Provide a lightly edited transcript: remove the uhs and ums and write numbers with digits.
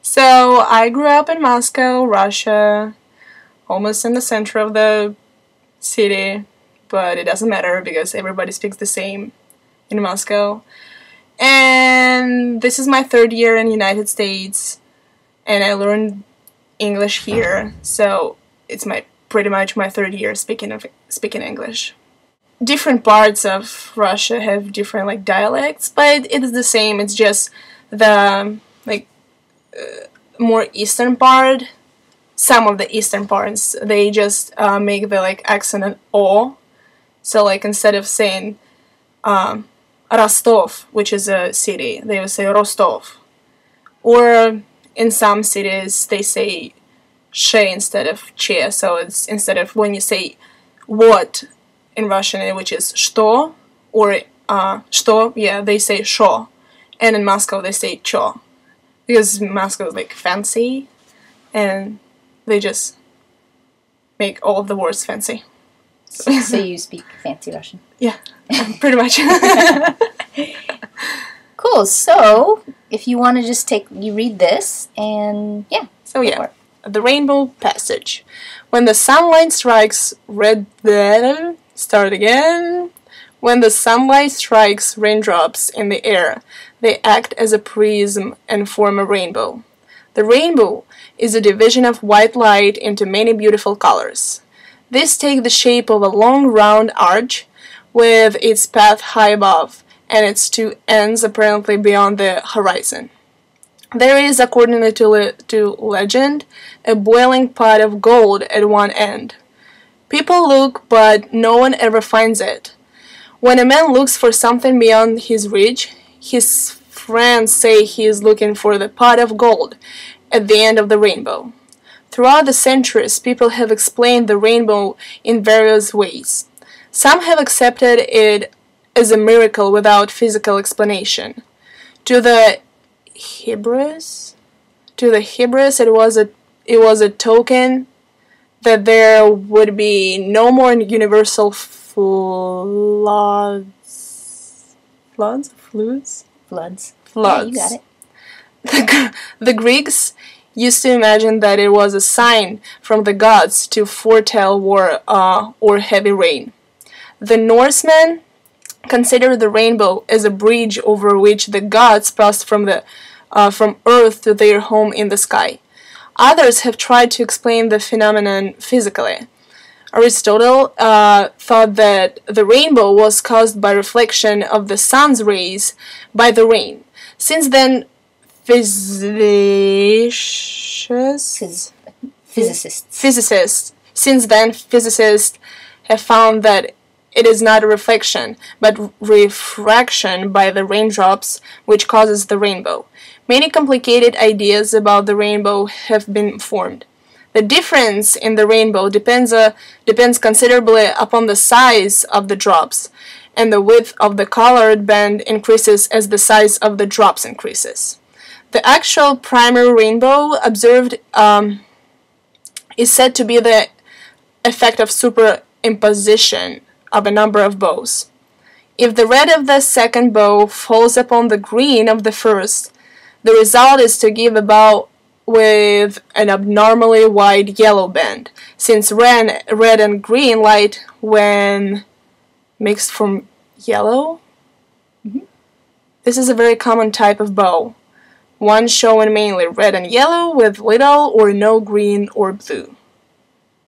So I grew up in Moscow, Russia, almost in the center of the city, but it doesn't matter because everybody speaks the same in Moscow. And this is my third year in the United States, and I learned English here, so it's pretty much my third year speaking English. Different parts of Russia have different dialects, but it's the same. It's just the more eastern part. Some of the eastern parts, they just make the accent an O. So instead of saying Rostov, which is a city, they will say Rostov. Or in some cities they say she instead of che. So it's instead of when you say what in Russian, which is что, or что, yeah, they say sho. And in Moscow they say cho. Because Moscow is fancy, and they just make all of the words fancy. So you speak fancy Russian? Yeah, pretty much. Cool. So if you want to just you read this, and yeah. So yeah, the Rainbow Passage. When the sunlight strikes start again. When the sunlight strikes raindrops in the air, they act as a prism and form a rainbow. The rainbow is a division of white light into many beautiful colors. These take the shape of a long round arch with its path high above and its two ends apparently beyond the horizon. There is, according to legend, a boiling pot of gold at one end. People look, but no one ever finds it. When a man looks for something beyond his reach, his friends say he is looking for the pot of gold at the end of the rainbow. Throughout the centuries, people have explained the rainbow in various ways. Some have accepted it as a miracle without physical explanation. To the Hebrews, it was a token that there would be no more universal floods. Yeah, you got it. The Greeks used to imagine that it was a sign from the gods to foretell war or heavy rain. The Norsemen considered the rainbow as a bridge over which the gods passed from Earth to their home in the sky. Others have tried to explain the phenomenon physically. Aristotle thought that the rainbow was caused by reflection of the sun's rays by the rain. Since then, physicists have found that it is not a reflection, but refraction by the raindrops which causes the rainbow. Many complicated ideas about the rainbow have been formed. The difference in the rainbow depends considerably upon the size of the drops, and the width of the colored band increases as the size of the drops increases. The actual primary rainbow observed is said to be the effect of superimposition of a number of bows. If the red of the second bow falls upon the green of the first, the result is to give a bow with an abnormally wide yellow band, since red and green light, when mixed from yellow. This is a very common type of bow, one showing mainly red and yellow with little or no green or blue.